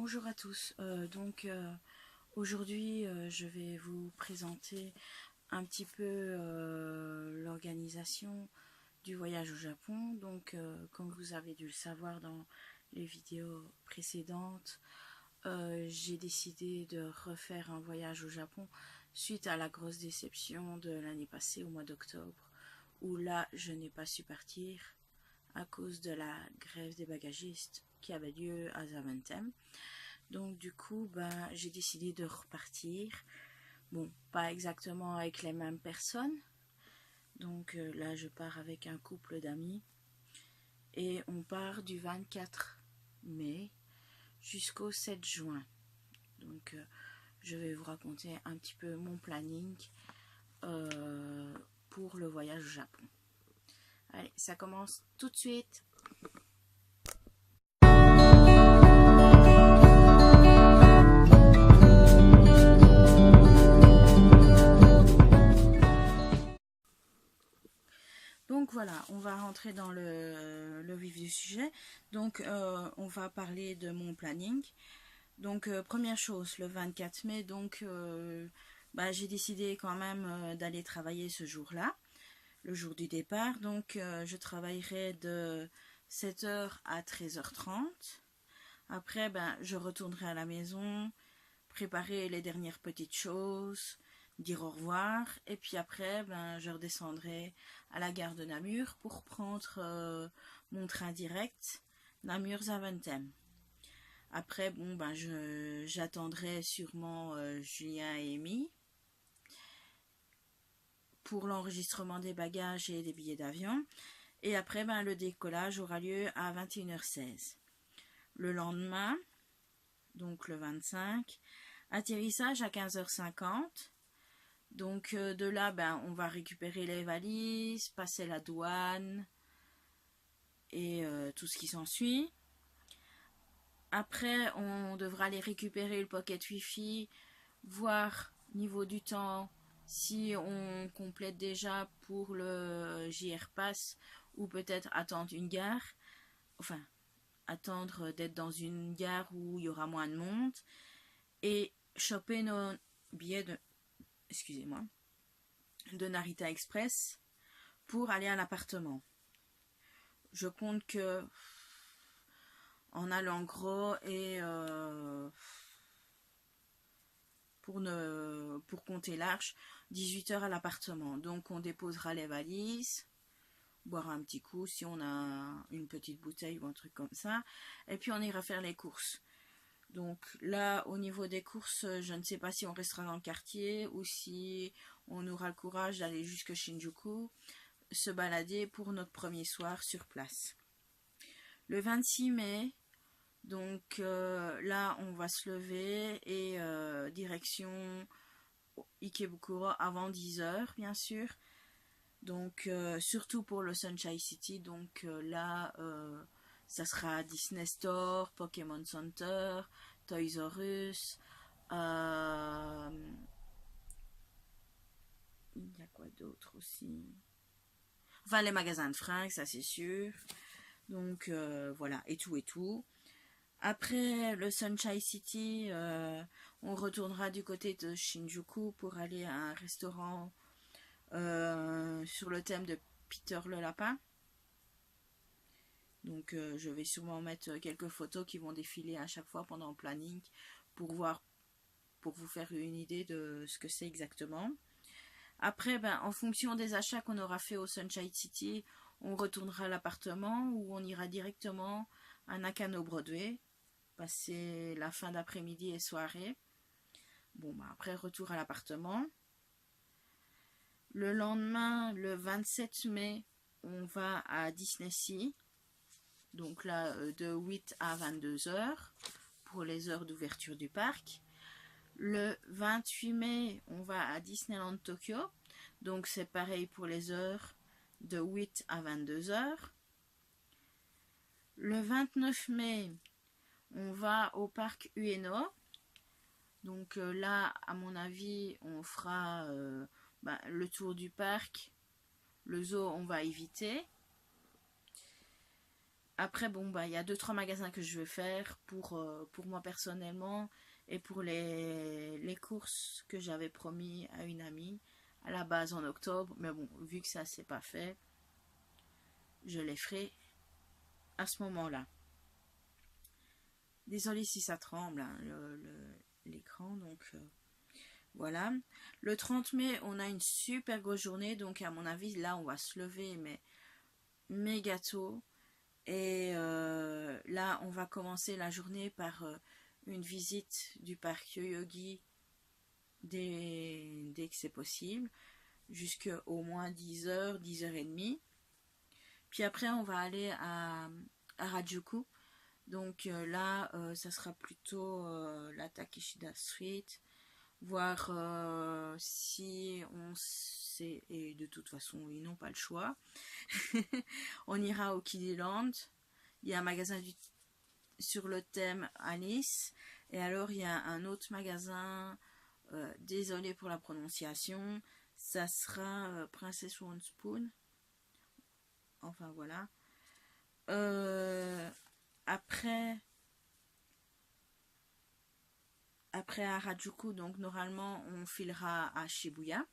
Bonjour à tous, aujourd'hui je vais vous présenter un petit peu l'organisation du voyage au Japon. Comme vous avez dû le savoir dans les vidéos précédentes, j'ai décidé de refaire un voyage au Japon suite à la grosse déception de l'année passée au mois d'octobre, où là je n'ai pas su partir à cause de la grève des bagagistes qui avait lieu à Zaventem. Donc du coup, j'ai décidé de repartir. Bon, pas exactement avec les mêmes personnes. Là, je pars avec un couple d'amis. Et on part du 24 mai jusqu'au 7 juin. Je vais vous raconter un petit peu mon planning pour le voyage au Japon. Allez, ça commence tout de suite. Donc voilà, on va rentrer dans le vif du sujet. On va parler de mon planning. Première chose, le 24 mai, j'ai décidé quand même d'aller travailler ce jour-là, le jour du départ. Je travaillerai de 7h à 13h30. Après, je retournerai à la maison, préparer les dernières petites choses, dire au revoir, et puis après je redescendrai à la gare de Namur pour prendre mon train direct Namur-Zaventem. Après j'attendrai sûrement Julien et Amy pour l'enregistrement des bagages et des billets d'avion, et après le décollage aura lieu à 21h16. Le lendemain, donc le 25, atterrissage à 15h50. De là, on va récupérer les valises, passer la douane et tout ce qui s'ensuit. Après, on devra aller récupérer le pocket Wi-Fi, voir niveau du temps si on complète déjà pour le JR Pass ou peut-être attendre une gare. Enfin, attendre d'être dans une gare où il y aura moins de monde et choper nos billets de Narita Express pour aller à l'appartement. Je compte que en allant gros et pour compter large, 18h à l'appartement. Donc on déposera les valises, boire un petit coup si on a une petite bouteille ou un truc comme ça, et puis on ira faire les courses. Donc là, au niveau des courses, je ne sais pas si on restera dans le quartier ou si on aura le courage d'aller jusqu'à Shinjuku, se balader pour notre premier soir sur place. Le 26 mai, là, on va se lever et direction Ikebukuro avant 10h, bien sûr. Surtout pour le Sunshine City. Ça sera Disney Store, Pokémon Center, Toys R Us. Il y a quoi d'autre aussi? Enfin, les magasins de fringues, ça c'est sûr. Voilà, et tout. Après le Sunshine City, on retournera du côté de Shinjuku pour aller à un restaurant sur le thème de Peter le Lapin. Je vais sûrement mettre quelques photos qui vont défiler à chaque fois pendant le planning pour vous faire une idée de ce que c'est exactement. Après, en fonction des achats qu'on aura fait au Sunshine City, on retournera à l'appartement ou on ira directement à Nakano Broadway, passer la fin d'après-midi et soirée. Après, retour à l'appartement. Le lendemain, le 27 mai, on va à Disney Sea. Donc là, de 8 à 22h pour les heures d'ouverture du parc. Le 28 mai, on va à Disneyland Tokyo. Donc c'est pareil pour les heures de 8 à 22h. Le 29 mai, on va au parc Ueno. Là, à mon avis, on fera le tour du parc. Le zoo, on va éviter. Après, bon, bah, il y a 2-3 magasins que je vais faire pour moi personnellement et pour les courses que j'avais promis à une amie à la base en octobre. Mais bon, vu que ça s'est pas fait, je les ferai à ce moment-là. Désolée si ça tremble, hein, l'écran, donc voilà. Le 30 mai, on a une super grosse journée, donc à mon avis, là, on va se lever, mais méga tôt. Et là, on va commencer la journée par une visite du parc Yoyogi dès que c'est possible, jusqu'à au moins 10h, 10h30. Puis après, on va aller à Harajuku. Donc là, ça sera plutôt la Takeshita Street, voir si on sait, et de toute façon, ils n'ont pas le choix. On ira au Kiddyland. Il y a un magasin sur le thème Alice. Et alors, il y a un autre magasin, désolé pour la prononciation, ça sera Princess One Spoon. Enfin, voilà. Après Harajuku, donc normalement, on filera à Shibuya,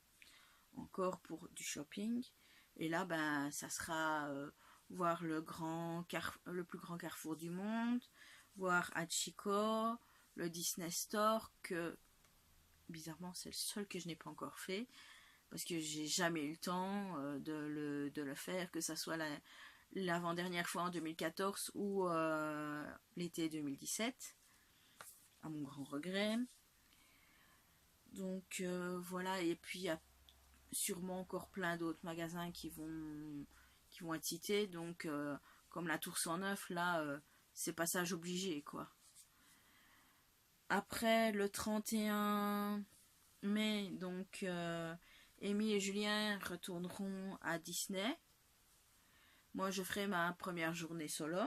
encore pour du shopping. Et là, ben, ça sera voir le plus grand carrefour du monde, voir Hachiko, le Disney Store, que bizarrement c'est le seul que je n'ai pas encore fait, parce que j'ai jamais eu le temps de le faire, que ça soit l'avant-dernière fois en 2014 ou l'été 2017, à mon grand regret. Donc voilà, et puis il y a sûrement encore plein d'autres magasins qui vont être cités, donc comme la Tour 109, là c'est passage obligé, quoi. Après le 31 mai, donc Amy et Julien retourneront à Disney. Moi je ferai ma première journée solo.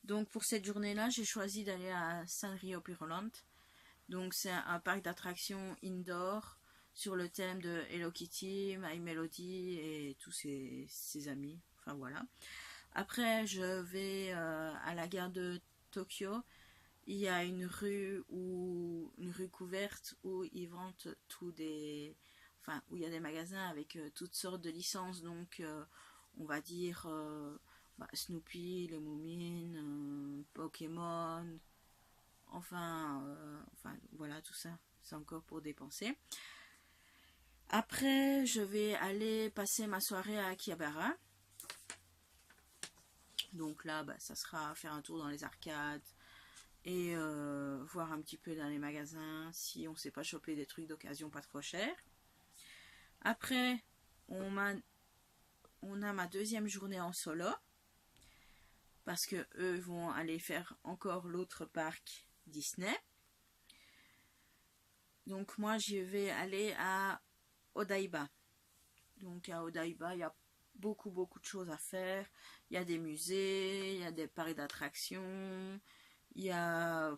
Donc pour cette journée-là, j'ai choisi d'aller à Sanrio Puroland. Donc c'est un parc d'attractions indoor sur le thème de Hello Kitty, My Melody et tous ses amis. Enfin voilà. Après, je vais à la gare de Tokyo. Il y a une rue couverte où ils vendent où il y a des magasins avec toutes sortes de licences. Donc on va dire Snoopy, les Moumines, Pokémon. Enfin voilà, tout ça, c'est encore pour dépenser. Après, je vais aller passer ma soirée à Akihabara. Donc là, ça sera faire un tour dans les arcades et voir un petit peu dans les magasins si on ne sait pas choper des trucs d'occasion pas trop chers. Après, on a ma deuxième journée en solo parce que eux vont aller faire encore l'autre parc Disney. Donc moi, je vais aller à Odaiba. Donc à Odaiba, il y a beaucoup de choses à faire. Il y a des musées, il y a des parcs d'attractions, il y a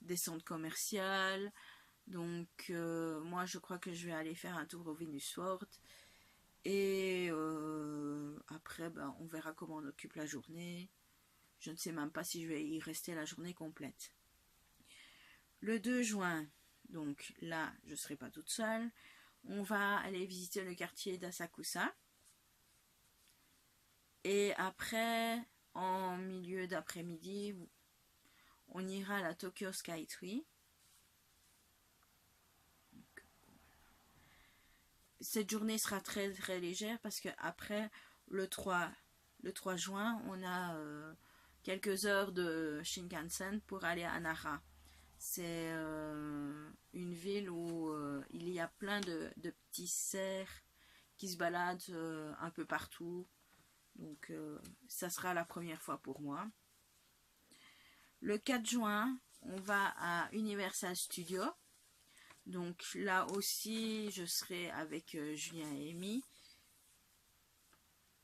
des centres commerciaux. Donc moi je crois que je vais aller faire un tour au Venus World. Et après on verra comment on occupe la journée. Je ne sais même pas si je vais y rester la journée complète. Le 2 juin, donc là je ne serai pas toute seule. On va aller visiter le quartier d'Asakusa. Et après, en milieu d'après-midi, on ira à la Tokyo Skytree. Cette journée sera très très légère parce que après le 3 juin, on a quelques heures de Shinkansen pour aller à Nara. C'est une ville où il y a plein de petits cerfs qui se baladent un peu partout. Donc ça sera la première fois pour moi. Le 4 juin, on va à Universal Studios. Donc là aussi, je serai avec Julien et Amy.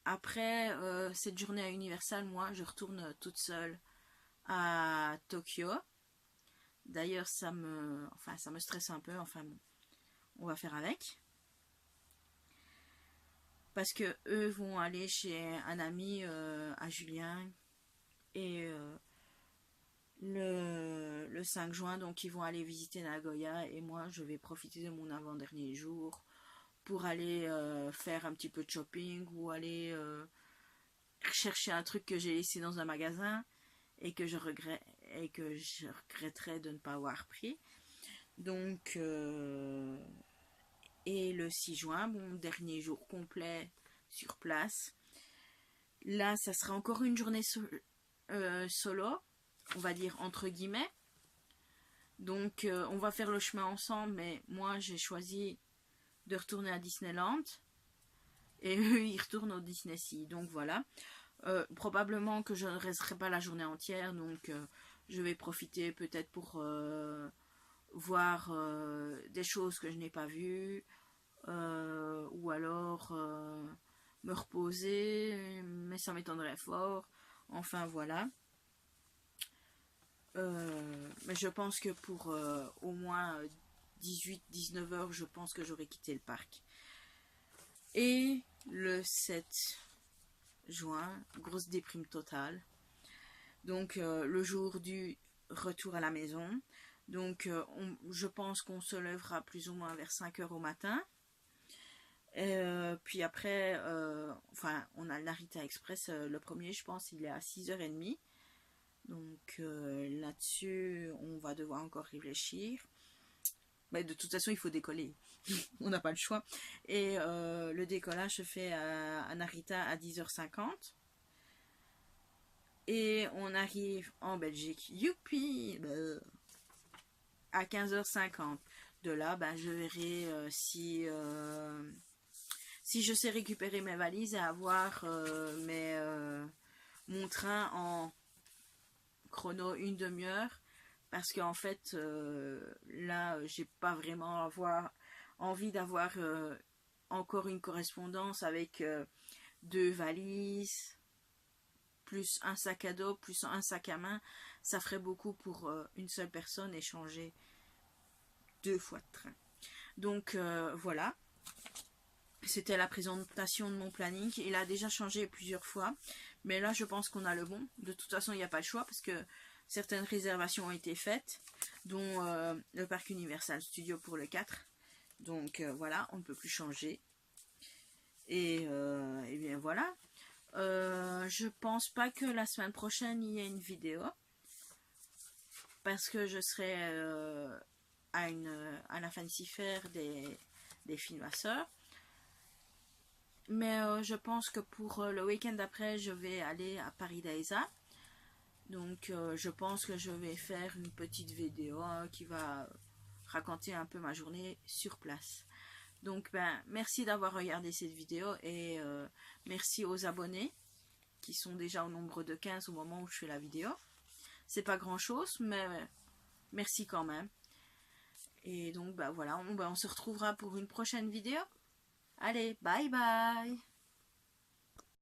Après cette journée à Universal, moi, je retourne toute seule à Tokyo. D'ailleurs, ça me stresse un peu. Enfin bon, on va faire avec. parce que eux vont aller chez un ami à Julien et le 5 juin, donc ils vont aller visiter Nagoya et moi je vais profiter de mon avant-dernier jour pour aller faire un petit peu de shopping ou aller chercher un truc que j'ai laissé dans un magasin et que je regretterais de ne pas avoir pris. Donc et le 6 juin, mon dernier jour complet sur place. Là, ça sera encore une journée solo, on va dire entre guillemets. Donc on va faire le chemin ensemble, mais moi j'ai choisi de retourner à Disneyland et eux ils retournent au Disney Sea. Donc voilà. Probablement que je ne resterai pas la journée entière, donc je vais profiter peut-être pour voir des choses que je n'ai pas vues, ou alors me reposer, mais ça m'étonnerait fort. Enfin voilà. Mais je pense que pour au moins 18-19 heures, je pense que j'aurai quitté le parc. Et le 7 juin, grosse déprime totale. Donc le jour du retour à la maison. Donc je pense qu'on se lèvera plus ou moins vers 5 heures au matin. Puis après, enfin, on a le Narita Express, le premier, je pense, il est à 6h30. Donc là-dessus, on va devoir encore réfléchir. Mais de toute façon, il faut décoller. On n'a pas le choix. Et le décollage se fait à Narita à 10h50. Et on arrive en Belgique, youpi, à 15h50. De là, je verrai si je sais récupérer mes valises et avoir mon train en chrono une demi-heure. Parce qu'en fait, là, j'ai pas vraiment envie d'avoir encore une correspondance avec 2 valises, plus un sac à dos, plus un sac à main. Ça ferait beaucoup pour une seule personne et changer 2 fois de train. Donc voilà. C'était la présentation de mon planning. Il a déjà changé plusieurs fois. Mais là, je pense qu'on a le bon. De toute façon, il n'y a pas le choix parce que certaines réservations ont été faites, dont le parc Universal Studios pour le 4. Donc voilà, on ne peut plus changer. Et bien voilà. Je pense pas que la semaine prochaine il y ait une vidéo. Parce que je serai à la Fancy Fair des films à sœur. Mais je pense que pour le week-end d'après, je vais aller à Paradisa. Donc je pense que je vais faire une petite vidéo qui va raconter un peu ma journée sur place. Donc merci d'avoir regardé cette vidéo et merci aux abonnés qui sont déjà au nombre de 15 au moment où je fais la vidéo. C'est pas grand chose, mais merci quand même. Et donc voilà, on se retrouvera pour une prochaine vidéo. Allez, bye bye!